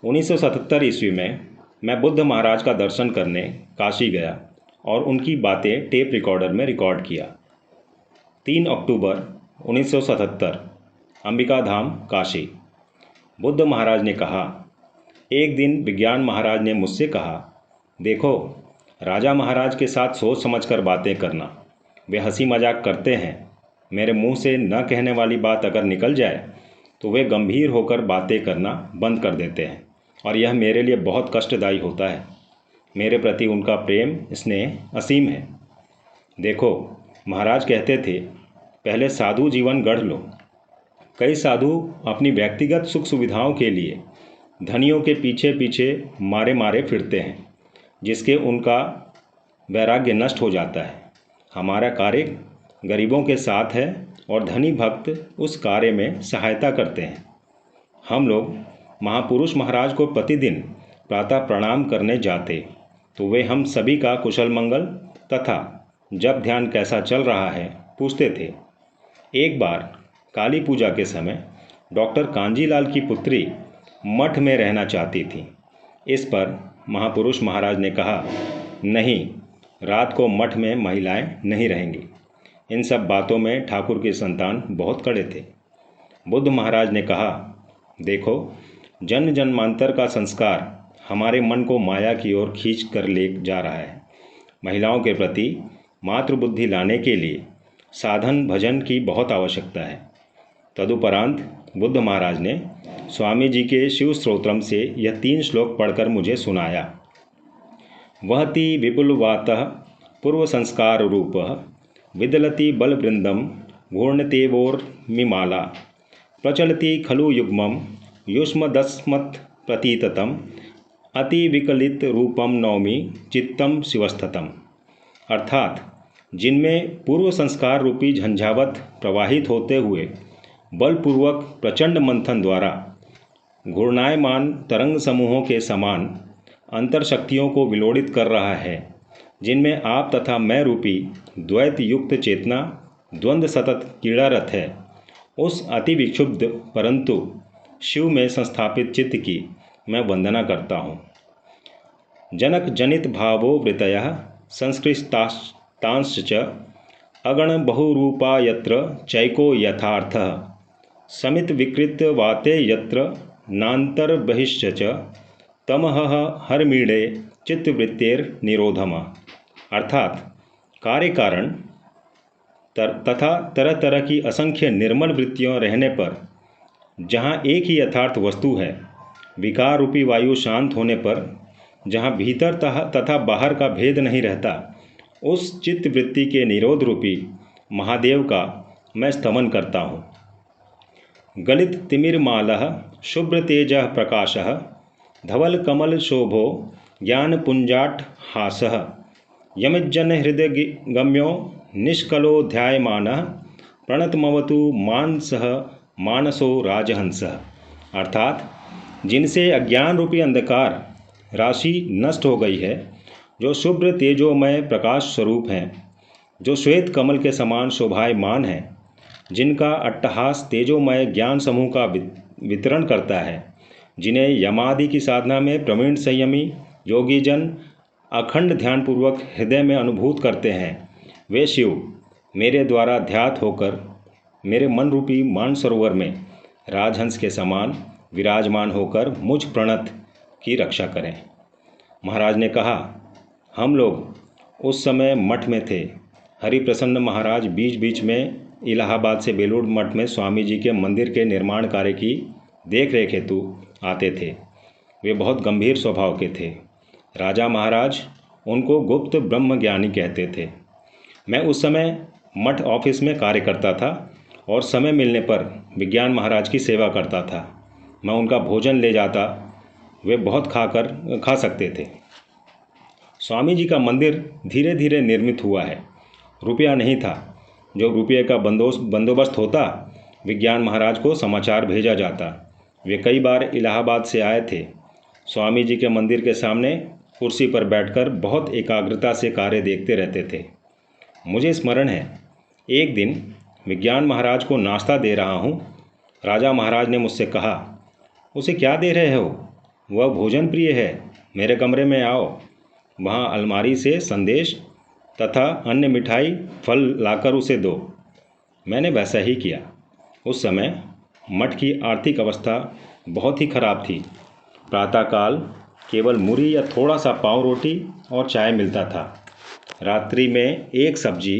1977 ईस्वी में मैं बुद्ध महाराज का दर्शन करने काशी गया और उनकी बातें टेप रिकॉर्डर में रिकॉर्ड किया। 3 अक्टूबर 1977 अंबिका धाम काशी। बुद्ध महाराज ने कहा, एक दिन विज्ञान महाराज ने मुझसे कहा, देखो, राजा महाराज के साथ सोच समझकर बातें करना। वे हंसी मजाक करते हैं। मेरे मुंह से न कहने वाली बात अगर निकल जाए तो वे गंभीर होकर बातें करना बंद कर देते हैं और यह मेरे लिए बहुत कष्टदायी होता है। मेरे प्रति उनका प्रेम स्नेह असीम है। देखो, महाराज कहते थे, पहले साधु जीवन गढ़ लो। कई साधु अपनी व्यक्तिगत सुख सुविधाओं के लिए धनियों के पीछे पीछे मारे मारे फिरते हैं, जिसके उनका वैराग्य नष्ट हो जाता है। हमारा कार्य गरीबों के साथ है और धनी भक्त उस कार्य में सहायता करते हैं। हम लोग महापुरुष महाराज को प्रतिदिन प्रातः प्रणाम करने जाते तो वे हम सभी का कुशल मंगल तथा जप ध्यान कैसा चल रहा है पूछते थे। एक बार काली पूजा के समय डॉक्टर कांजीलाल की पुत्री मठ में रहना चाहती थी। इस पर महापुरुष महाराज ने कहा, नहीं, रात को मठ में महिलाएं नहीं रहेंगी। इन सब बातों में ठाकुर की संतान बहुत कड़े थे। बुद्ध महाराज ने कहा, देखो, जन्म जन्मांतर का संस्कार हमारे मन को माया की ओर खींच कर ले जा रहा है। महिलाओं के प्रति मातृबुद्धि लाने के लिए साधन भजन की बहुत आवश्यकता है। तदुपरांत बुद्ध महाराज ने स्वामी जी के शिव स्तोत्रम से यह 3 श्लोक पढ़कर मुझे सुनाया। वहति विपुलवातः पूर्व संस्कार रूपः विदलति बलवृंदम घूर्णतेवोर्मिमाला प्रचलति खलु युग्मम युष्मदस्मत् प्रतीततम अति विकलित रूपम नौमि चित्तम शिवस्थतम। अर्थात, जिनमें पूर्व संस्कार रूपी झंझावत प्रवाहित होते हुए बलपूर्वक प्रचंड मंथन द्वारा घूर्णायमान तरंग समूहों के समान अंतर शक्तियों को विलोड़ित कर रहा है, जिनमें आप तथा मैं रूपी द्वैत युक्त चेतना द्वंद्व सतत क्रीड़ारत है, उस अति विक्षुब्ध परंतु शिव में संस्थापित चित्त की मैं वंदना करता हूँ। जनक जनित भावो वृतयः संस्कृतांश्च अगण बहुरूपा यत्र चैको यथार्थः समित विकृत वाते यत्र नान्तर बहिश्च तमह हरमीणे चित्तवृत्तेर निरोधम। अर्थात, कार्य कारण तथा तरह तरह की असंख्य निर्मल वृत्तियों रहने पर जहाँ एक ही यथार्थ वस्तु है, विकार रूपी वायु शांत होने पर जहाँ भीतर तथा बाहर का भेद नहीं रहता, उस चित्त वृत्ति के निरोध रूपी महादेव का मैं स्तमन करता हूँ। गलित तिमिरमालः शुभ्र तेजः प्रकाशः धवल कमल शोभो ज्ञान पुंजाट हासः यमिज्जन हृदय गम्यो निष्कलोध्यायमानः प्रणतमवतु मानसः मानसो राजहंसः। अर्थात, जिनसे अज्ञान रूपी अंधकार राशि नष्ट हो गई है, जो शुभ्र तेजोमय प्रकाश स्वरूप हैं, जो श्वेत कमल के समान शोभायमान हैं, जिनका अट्टहास तेजोमय ज्ञान समूह का वितरण करता है, जिन्हें यमादि की साधना में प्रवीण संयमी योगी जन अखंड ध्यानपूर्वक हृदय में अनुभूत करते हैं, वे शिव मेरे द्वारा ध्यात होकर मेरे मन रूपी मानसरोवर में राजहंस के समान विराजमान होकर मुझ प्रणत की रक्षा करें। महाराज ने कहा, हम लोग उस समय मठ में थे। हरिप्रसन्न महाराज बीच बीच में इलाहाबाद से बेलूर मठ में स्वामी जी के मंदिर के निर्माण कार्य की देख रेख हेतु आते थे। वे बहुत गंभीर स्वभाव के थे। राजा महाराज उनको गुप्त ब्रह्मज्ञानी कहते थे। मैं उस समय मठ ऑफिस में कार्य करता था और समय मिलने पर विज्ञान महाराज की सेवा करता था। मैं उनका भोजन ले जाता, वे बहुत खा सकते थे। स्वामी जी का मंदिर धीरे धीरे निर्मित हुआ है। रुपया नहीं था। जो रुपये का बंदोबस्त होता, विज्ञान महाराज को समाचार भेजा जाता। वे कई बार इलाहाबाद से आए थे। स्वामी जी के मंदिर के सामने कुर्सी पर बैठकर बहुत एकाग्रता से कार्य देखते रहते थे। मुझे स्मरण है, एक दिन विज्ञान महाराज को नाश्ता दे रहा हूँ। राजा महाराज ने मुझसे कहा, उसे क्या दे रहे हो? वह भोजन प्रिय है, मेरे कमरे में आओ, वहाँ अलमारी से संदेश तथा अन्य मिठाई फल लाकर उसे दो। मैंने वैसा ही किया। उस समय मठ की आर्थिक अवस्था बहुत ही खराब थी। प्रातःकाल केवल मुरई या थोड़ा सा पाव रोटी और चाय मिलता था। रात्रि में एक सब्जी,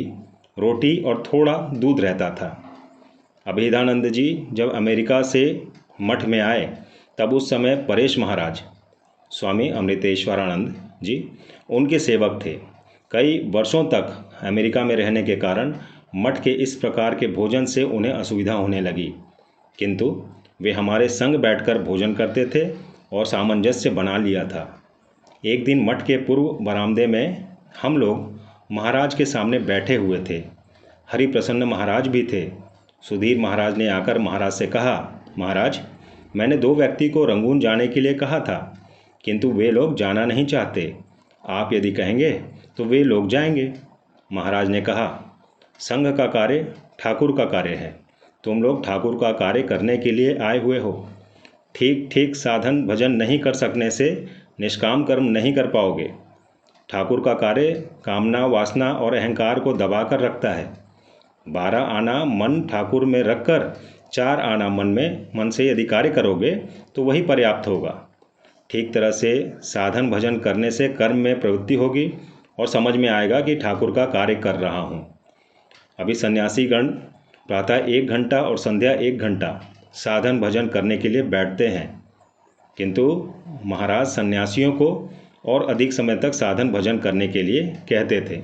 रोटी और थोड़ा दूध रहता था। अभेदानंद जी जब अमेरिका से मठ में आए तब उस समय परेश महाराज, स्वामी अमृतेश्वरानंद जी, उनके सेवक थे। कई वर्षों तक अमेरिका में रहने के कारण मठ के इस प्रकार के भोजन से उन्हें असुविधा होने लगी, किंतु वे हमारे संग बैठकर भोजन करते थे और सामंजस्य बना लिया था। एक दिन मठ के पूर्व बरामदे में हम लोग महाराज के सामने बैठे हुए थे। हरिप्रसन्न महाराज भी थे। सुधीर महाराज ने आकर महाराज से कहा, महाराज, मैंने 2 व्यक्ति को रंगून जाने के लिए कहा था, किंतु वे लोग जाना नहीं चाहते। आप यदि कहेंगे तो वे लोग जाएंगे। महाराज ने कहा, संघ का कार्य ठाकुर का कार्य है। तुम लोग ठाकुर का कार्य करने के लिए आए हुए हो। ठीक ठीक साधन भजन नहीं कर सकने से निष्काम कर्म नहीं कर पाओगे। ठाकुर का कार्य कामना, वासना और अहंकार को दबाकर रखता है। 12 आना मन ठाकुर में रखकर 4 आना मन से यदि कार्य करोगे तो वही पर्याप्त होगा। ठीक तरह से साधन भजन करने से कर्म में प्रवृत्ति होगी और समझ में आएगा कि ठाकुर का कार्य कर रहा हूँ। अभी सन्यासीगण प्रातः 1 घंटा और संध्या 1 घंटा साधन भजन करने के लिए बैठते हैं, किंतु महाराज सन्यासियों को और अधिक समय तक साधन भजन करने के लिए कहते थे।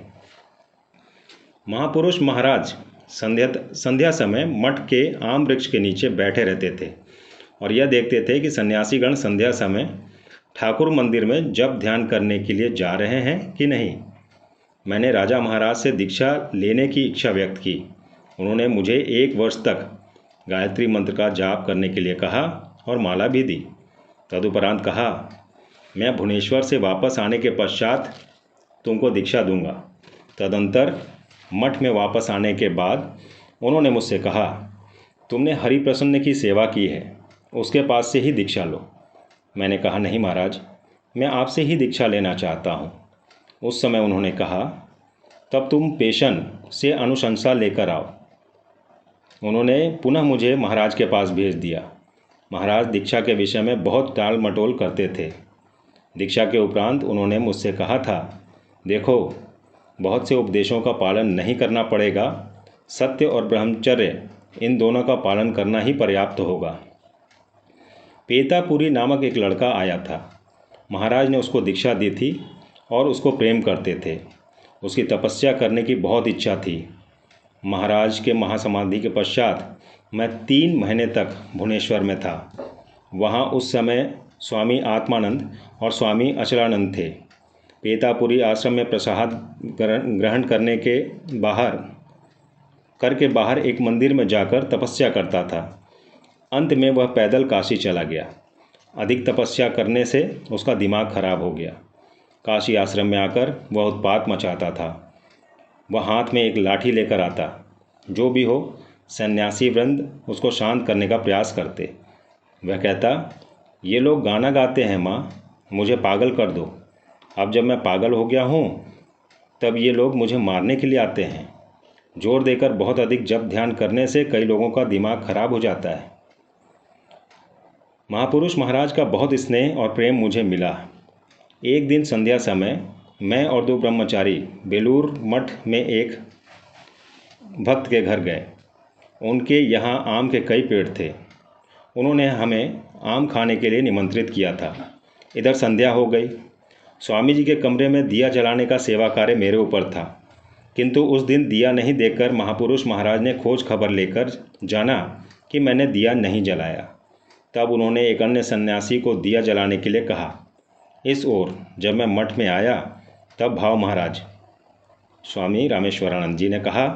महापुरुष महाराज संध्या समय मठ के आम वृक्ष के नीचे बैठे रहते थे और यह देखते थे कि सन्यासीगण संध्या समय ठाकुर मंदिर में जप ध्यान करने के लिए जा रहे हैं कि नहीं। मैंने राजा महाराज से दीक्षा लेने की इच्छा व्यक्त की। उन्होंने मुझे 1 वर्ष तक गायत्री मंत्र का जाप करने के लिए कहा और माला भी दी। तदुपरांत कहा, मैं भुवनेश्वर से वापस आने के पश्चात तुमको दीक्षा दूंगा। तदंतर मठ में वापस आने के बाद उन्होंने मुझसे कहा, तुमने हरिप्रसन्न की सेवा की है, उसके पास से ही दीक्षा लो। मैंने कहा, नहीं महाराज, मैं आपसे ही दीक्षा लेना चाहता हूँ। उस समय उन्होंने कहा, तब तुम पेशन से अनुशंसा लेकर आओ। उन्होंने पुनः मुझे महाराज के पास भेज दिया। महाराज दीक्षा के विषय में बहुत टाल मटोल करते थे। दीक्षा के उपरांत उन्होंने मुझसे कहा था, देखो, बहुत से उपदेशों का पालन नहीं करना पड़ेगा, सत्य और ब्रह्मचर्य इन दोनों का पालन करना ही पर्याप्त होगा। पेतापुरी नामक एक लड़का आया था। महाराज ने उसको दीक्षा दी थी और उसको प्रेम करते थे। उसकी तपस्या करने की बहुत इच्छा थी। महाराज के महासमाधि के पश्चात मैं 3 महीने तक भुवनेश्वर में था। वहाँ उस समय स्वामी आत्मानंद और स्वामी अचलानंद थे। पेतापुरी आश्रम में प्रसाद ग्रहण करके बाहर एक मंदिर में जाकर तपस्या करता था। अंत में वह पैदल काशी चला गया। अधिक तपस्या करने से उसका दिमाग खराब हो गया। काशी आश्रम में आकर वह उत्पात मचाता था। वह हाथ में एक लाठी लेकर आता। जो भी हो, सन्यासी वृंद उसको शांत करने का प्रयास करते। वह कहता, ये लोग गाना गाते हैं माँ, मुझे पागल कर दो। अब जब मैं पागल हो गया हूँ तब ये लोग मुझे मारने के लिए आते हैं। जोर देकर बहुत अधिक जप ध्यान करने से कई लोगों का दिमाग खराब हो जाता है। महापुरुष महाराज का बहुत स्नेह और प्रेम मुझे मिला। एक दिन संध्या समय मैं और 2 ब्रह्मचारी बेलूर मठ में एक भक्त के घर गए। उनके यहाँ आम के कई पेड़ थे। उन्होंने हमें आम खाने के लिए निमंत्रित किया था। इधर संध्या हो गई। स्वामी जी के कमरे में दिया जलाने का सेवा कार्य मेरे ऊपर था, किंतु उस दिन दिया नहीं देखकर महापुरुष महाराज ने खोज खबर लेकर जाना कि मैंने दिया नहीं जलाया। तब उन्होंने एक अन्य सन्यासी को दिया जलाने के लिए कहा। इस ओर जब मैं मठ में आया तब भाव महाराज स्वामी रामेश्वरानंद जी ने कहा,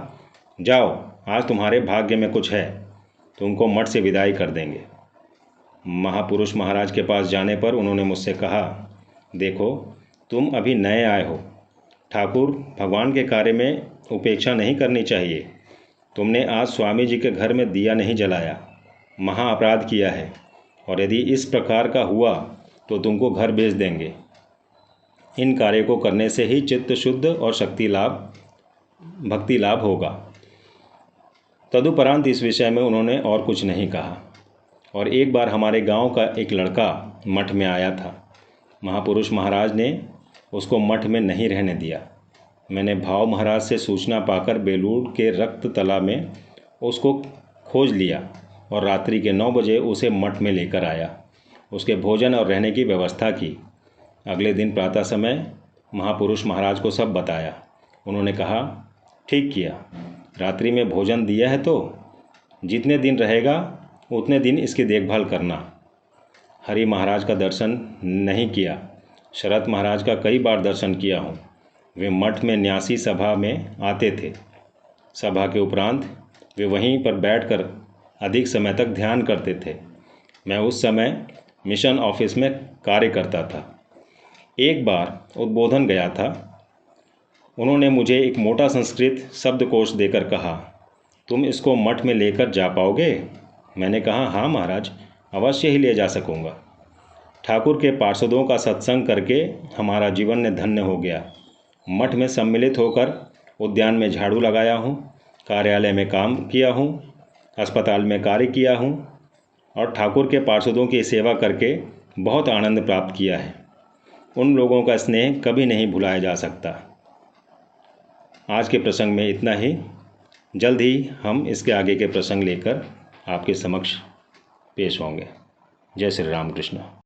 जाओ, आज तुम्हारे भाग्य में कुछ है, तुमको मठ से विदाई कर देंगे। महापुरुष महाराज के पास जाने पर उन्होंने मुझसे कहा, देखो, तुम अभी नए आए हो। ठाकुर भगवान के कार्य में उपेक्षा नहीं करनी चाहिए। तुमने आज स्वामी जी के घर में दिया नहीं जलाया, महा अपराध किया है, और यदि इस प्रकार का हुआ तो तुमको घर भेज देंगे। इन कार्य को करने से ही चित्त शुद्ध और भक्ति लाभ होगा। तदुपरांत इस विषय में उन्होंने और कुछ नहीं कहा। और एक बार हमारे गांव का एक लड़का मठ में आया था। महापुरुष महाराज ने उसको मठ में नहीं रहने दिया। मैंने भाव महाराज से सूचना पाकर बेलूर के रक्त तला में उसको खोज लिया और रात्रि के 9 बजे उसे मठ में लेकर आया। उसके भोजन और रहने की व्यवस्था की। अगले दिन प्रातः समय महापुरुष महाराज को सब बताया। उन्होंने कहा, ठीक किया, रात्रि में भोजन दिया है तो जितने दिन रहेगा उतने दिन इसकी देखभाल करना। हरि महाराज का दर्शन नहीं किया, शरत महाराज का कई बार दर्शन किया हूँ। वे मठ में न्यासी सभा में आते थे। सभा के उपरांत वे वहीं पर बैठकर अधिक समय तक ध्यान करते थे। मैं उस समय मिशन ऑफिस में कार्य करता था। एक बार उद्बोधन गया था। उन्होंने मुझे एक मोटा संस्कृत शब्दकोश देकर कहा, तुम इसको मठ में लेकर जा पाओगे? मैंने कहा, हाँ महाराज, अवश्य ही ले जा सकूँगा। ठाकुर के पार्षदों का सत्संग करके हमारा जीवन ने धन्य हो गया। मठ में सम्मिलित होकर उद्यान में झाड़ू लगाया हूँ, कार्यालय में काम किया हूँ, अस्पताल में कार्य किया हूँ और ठाकुर के पार्षदों की सेवा करके बहुत आनंद प्राप्त किया है। उन लोगों का स्नेह कभी नहीं भुलाया जा सकता। आज के प्रसंग में इतना ही। जल्द ही हम इसके आगे के प्रसंग लेकर आपके समक्ष पेश होंगे। जय श्री राम कृष्ण।